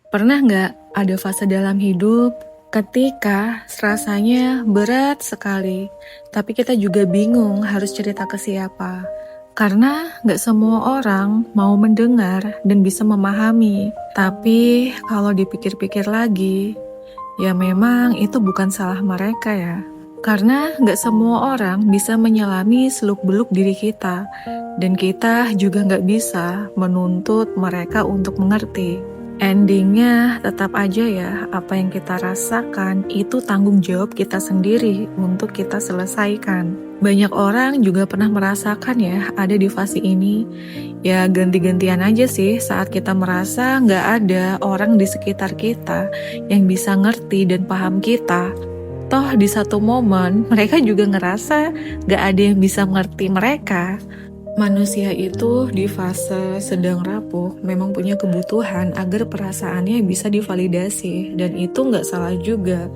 Pernah nggak ada fase dalam hidup ketika rasanya berat sekali, tapi kita juga bingung harus cerita ke siapa? Karena nggak semua orang mau mendengar dan bisa memahami. Tapi kalau dipikir-pikir lagi, ya memang itu bukan salah mereka ya. Karena nggak semua orang bisa menyelami seluk-beluk diri kita, dan kita juga nggak bisa menuntut mereka untuk mengerti. Endingnya tetap aja ya, apa yang kita rasakan itu tanggung jawab kita sendiri untuk kita selesaikan. Banyak orang juga pernah merasakan ya, ada di fase ini. Ya ganti-gantian aja sih saat kita merasa nggak ada orang di sekitar kita yang bisa ngerti dan paham kita. Toh di satu momen mereka juga ngerasa nggak ada yang bisa mengerti mereka. Manusia itu di fase sedang rapuh memang punya kebutuhan agar perasaannya bisa divalidasi, dan itu nggak salah juga.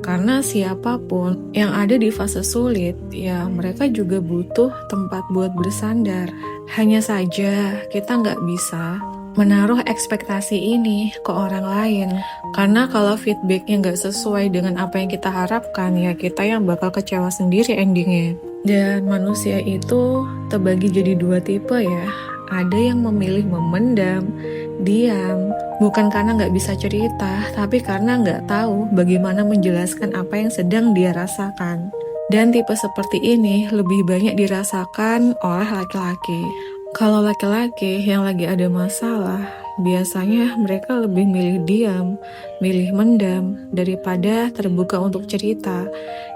Karena siapapun yang ada di fase sulit, ya mereka juga butuh tempat buat bersandar. Hanya saja kita nggak bisa menaruh ekspektasi ini ke orang lain. Karena kalau feedbacknya nggak sesuai dengan apa yang kita harapkan, ya kita yang bakal kecewa sendiri endingnya. Dan manusia itu terbagi jadi dua tipe ya. Ada yang memilih memendam, diam, bukan karena nggak bisa cerita, tapi karena nggak tahu bagaimana menjelaskan apa yang sedang dia rasakan. Dan tipe seperti ini lebih banyak dirasakan oleh laki-laki. Kalau laki-laki yang lagi ada masalah, biasanya mereka lebih milih diam, milih mendam, daripada terbuka untuk cerita.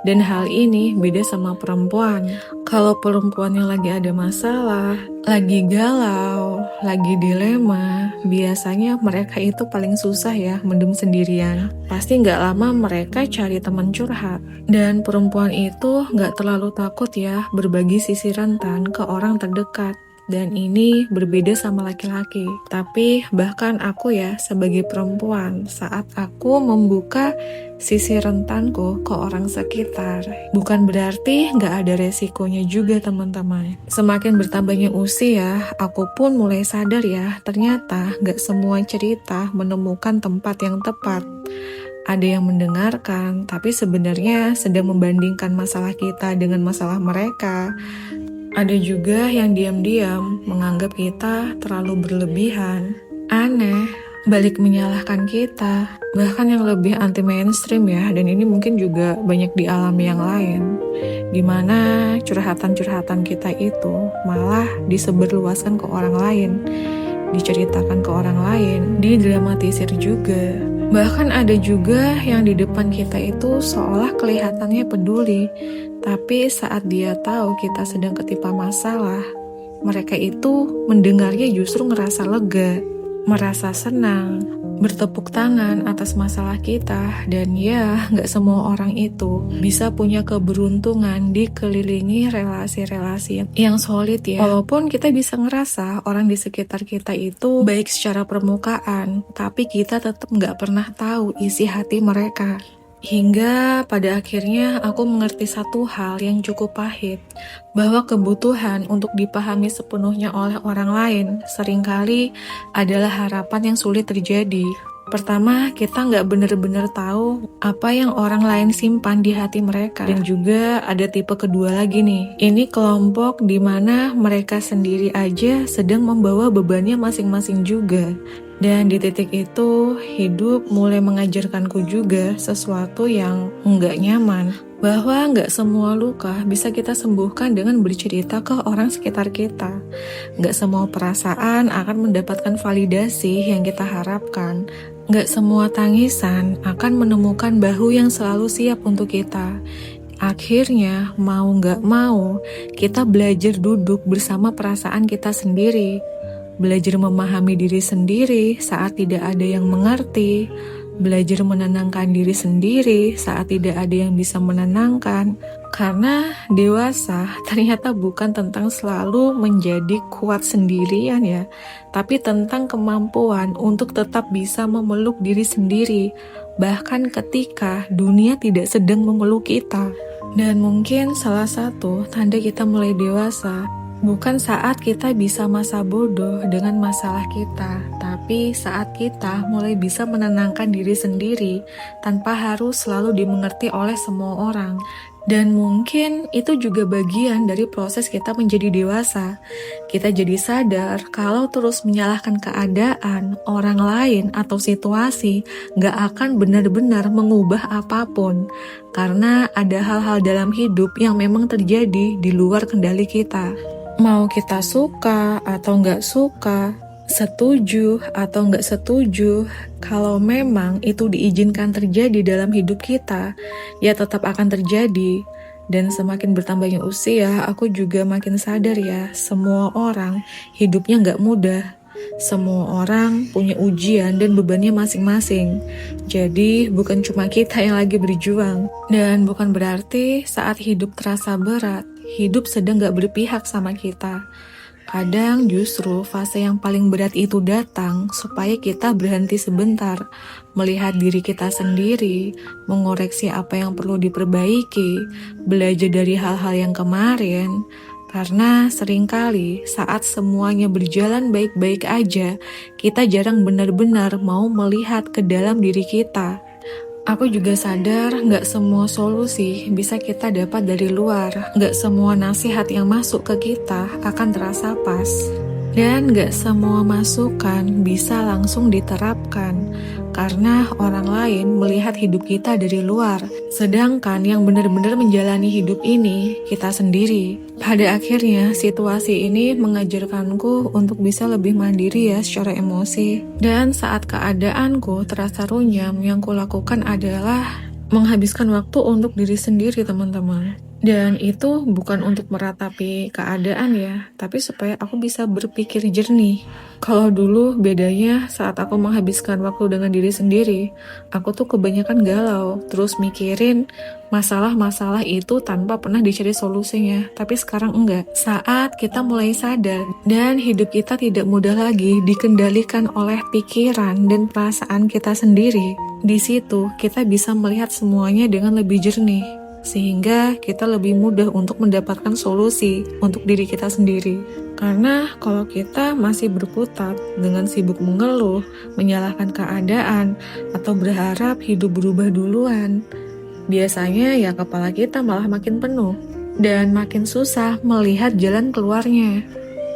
Dan hal ini beda sama perempuan. Kalau perempuan yang lagi ada masalah, lagi galau, lagi dilema, biasanya mereka itu paling susah ya mendem sendirian. Pasti nggak lama mereka cari teman curhat. Dan perempuan itu nggak terlalu takut ya berbagi sisi rentan ke orang terdekat. Dan ini berbeda sama laki-laki. Tapi bahkan aku ya sebagai perempuan, saat aku membuka sisi rentanku ke orang sekitar, bukan berarti nggak ada resikonya juga teman-teman. Semakin bertambahnya usia, aku pun mulai sadar ya, ternyata nggak semua cerita menemukan tempat yang tepat. Ada yang mendengarkan, tapi sebenarnya sedang membandingkan masalah kita dengan masalah mereka. Ada juga yang diam-diam menganggap kita terlalu berlebihan, aneh, balik menyalahkan kita. Bahkan yang lebih anti mainstream ya, dan ini mungkin juga banyak dialami yang lain, dimana curhatan-curhatan kita itu malah disebarluaskan ke orang lain, diceritakan ke orang lain, didramatisir juga. Bahkan ada juga yang di depan kita itu seolah kelihatannya peduli, tapi saat dia tahu kita sedang ketimpa masalah, mereka itu mendengarnya justru ngerasa lega, merasa senang, bertepuk tangan atas masalah kita. Dan ya, nggak semua orang itu bisa punya keberuntungan dikelilingi relasi-relasi yang solid ya. Walaupun kita bisa ngerasa orang di sekitar kita itu baik secara permukaan, tapi kita tetap nggak pernah tahu isi hati mereka. Hingga pada akhirnya aku mengerti satu hal yang cukup pahit, bahwa kebutuhan untuk dipahami sepenuhnya oleh orang lain seringkali adalah harapan yang sulit terjadi. Pertama, kita nggak benar-benar tahu apa yang orang lain simpan di hati mereka. Dan juga ada tipe kedua lagi nih. Ini kelompok di mana mereka sendiri aja sedang membawa bebannya masing-masing juga. Dan di titik itu, hidup mulai mengajarkanku juga sesuatu yang nggak nyaman. Bahwa nggak semua luka bisa kita sembuhkan dengan bercerita ke orang sekitar kita. Nggak semua perasaan akan mendapatkan validasi yang kita harapkan. Nggak semua tangisan akan menemukan bahu yang selalu siap untuk kita. Akhirnya, mau nggak mau, kita belajar duduk bersama perasaan kita sendiri. Belajar memahami diri sendiri saat tidak ada yang mengerti. Belajar menenangkan diri sendiri saat tidak ada yang bisa menenangkan. Karena dewasa ternyata bukan tentang selalu menjadi kuat sendirian ya, tapi tentang kemampuan untuk tetap bisa memeluk diri sendiri, bahkan ketika dunia tidak sedang memeluk kita. Dan mungkin salah satu tanda kita mulai dewasa, Bukan saat kita bisa masa bodoh dengan masalah kita, tapi saat kita mulai bisa menenangkan diri sendiri tanpa harus selalu dimengerti oleh semua orang. Dan mungkin itu juga bagian dari proses kita menjadi dewasa. Kita jadi sadar kalau terus menyalahkan keadaan, orang lain, atau situasi gak akan benar-benar mengubah apapun. Karena ada hal-hal dalam hidup yang memang terjadi di luar kendali kita. Mau kita suka atau nggak suka, setuju atau nggak setuju, kalau memang itu diizinkan terjadi dalam hidup kita, ya tetap akan terjadi. Dan semakin bertambahnya usia, aku juga makin sadar ya, semua orang hidupnya nggak mudah. Semua orang punya ujian dan bebannya masing-masing. Jadi bukan cuma kita yang lagi berjuang. Dan bukan berarti saat hidup terasa berat, hidup sedang gak berpihak sama kita. Kadang justru fase yang paling berat itu datang supaya kita berhenti sebentar, melihat diri kita sendiri, mengoreksi apa yang perlu diperbaiki, belajar dari hal-hal yang kemarin. Karena seringkali saat semuanya berjalan baik-baik aja, kita jarang benar-benar mau melihat ke dalam diri kita. Aku juga sadar gak semua solusi bisa kita dapat dari luar. Gak semua nasihat yang masuk ke kita akan terasa pas. Dan gak semua masukan bisa langsung diterapkan. Karena orang lain melihat hidup kita dari luar. Sedangkan yang benar-benar menjalani hidup ini, kita sendiri. Pada akhirnya, situasi ini mengajarkanku untuk bisa lebih mandiri ya secara emosi. Dan saat keadaanku terasa runyam, yang kulakukan adalah menghabiskan waktu untuk diri sendiri, teman-teman. Dan itu bukan untuk meratapi keadaan ya, tapi supaya aku bisa berpikir jernih. Kalau dulu bedanya saat aku menghabiskan waktu dengan diri sendiri, aku tuh kebanyakan galau, terus mikirin masalah-masalah itu tanpa pernah dicari solusinya. Tapi sekarang enggak. Saat kita mulai sadar dan hidup kita tidak mudah lagi dikendalikan oleh pikiran dan perasaan kita sendiri, di situ kita bisa melihat semuanya dengan lebih jernih. Sehingga kita lebih mudah untuk mendapatkan solusi untuk diri kita sendiri. Karena kalau kita masih berkutat dengan sibuk mengeluh, menyalahkan keadaan, atau berharap hidup berubah duluan, biasanya ya kepala kita malah makin penuh dan makin susah melihat jalan keluarnya.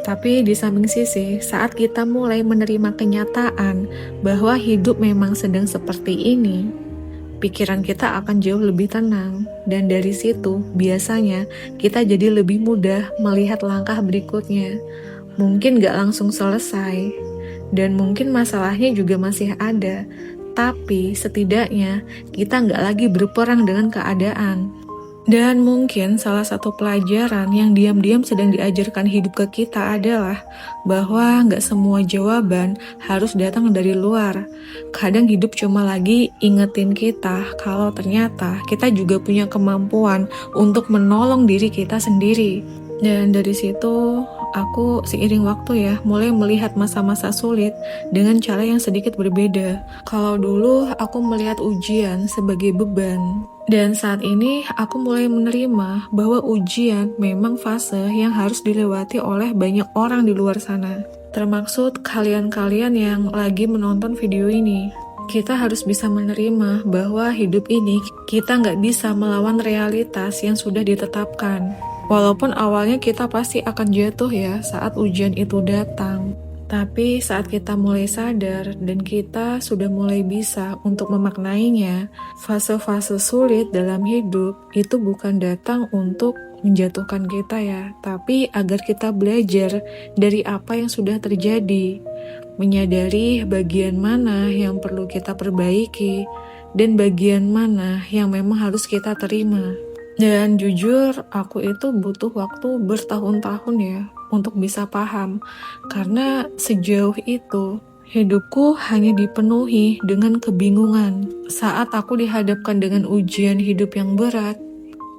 Tapi di samping sisi, saat kita mulai menerima kenyataan bahwa hidup memang sedang seperti ini, pikiran kita akan jauh lebih tenang, dan dari situ biasanya kita jadi lebih mudah melihat langkah berikutnya. Mungkin gak langsung selesai, dan mungkin masalahnya juga masih ada, tapi setidaknya kita gak lagi berperang dengan keadaan. Dan mungkin salah satu pelajaran yang diam-diam sedang diajarkan hidup ke kita adalah bahwa gak semua jawaban harus datang dari luar. Kadang hidup cuma lagi ingetin kita kalau ternyata kita juga punya kemampuan untuk menolong diri kita sendiri. Dan dari situ aku seiring waktu ya mulai melihat masa-masa sulit dengan cara yang sedikit berbeda. Kalau dulu aku melihat ujian sebagai beban, dan saat ini aku mulai menerima bahwa ujian memang fase yang harus dilewati oleh banyak orang di luar sana. Termaksud kalian-kalian yang lagi menonton video ini. Kita harus bisa menerima bahwa hidup ini kita nggak bisa melawan realitas yang sudah ditetapkan. Walaupun awalnya kita pasti akan jatuh ya saat ujian itu datang. Tapi saat kita mulai sadar dan kita sudah mulai bisa untuk memaknainya, fase-fase sulit dalam hidup itu bukan datang untuk menjatuhkan kita ya, tapi agar kita belajar dari apa yang sudah terjadi, menyadari bagian mana yang perlu kita perbaiki, dan bagian mana yang memang harus kita terima. Dan jujur, aku itu butuh waktu bertahun-tahun ya untuk bisa paham. Karena sejauh itu, hidupku hanya dipenuhi dengan kebingungan. Saat aku dihadapkan dengan ujian hidup yang berat,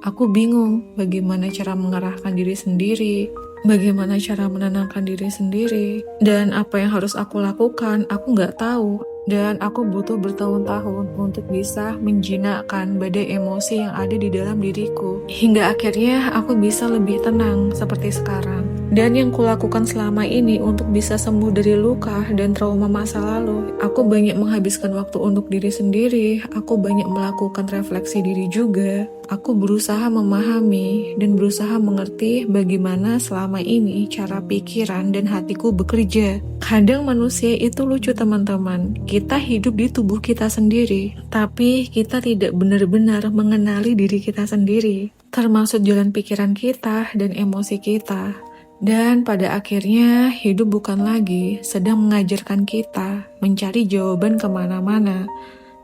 aku bingung bagaimana cara mengarahkan diri sendiri, bagaimana cara menenangkan diri sendiri, dan apa yang harus aku lakukan, aku nggak tahu. Dan aku butuh bertahun-tahun untuk bisa menjinakkan badai emosi yang ada di dalam diriku. Hingga akhirnya aku bisa lebih tenang seperti sekarang. Dan yang kulakukan selama ini untuk bisa sembuh dari luka dan trauma masa lalu, aku banyak menghabiskan waktu untuk diri sendiri, aku banyak melakukan refleksi diri juga. Aku berusaha memahami dan berusaha mengerti bagaimana selama ini cara pikiran dan hatiku bekerja. Kadang manusia itu lucu teman-teman. Kita hidup di tubuh kita sendiri, tapi kita tidak benar-benar mengenali diri kita sendiri, termasuk jalan pikiran kita dan emosi kita. Dan pada akhirnya hidup bukan lagi sedang mengajarkan kita mencari jawaban kemana-mana,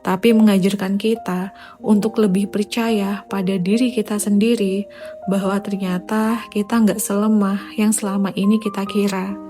tapi mengajarkan kita untuk lebih percaya pada diri kita sendiri bahwa ternyata kita nggak selemah yang selama ini kita kira.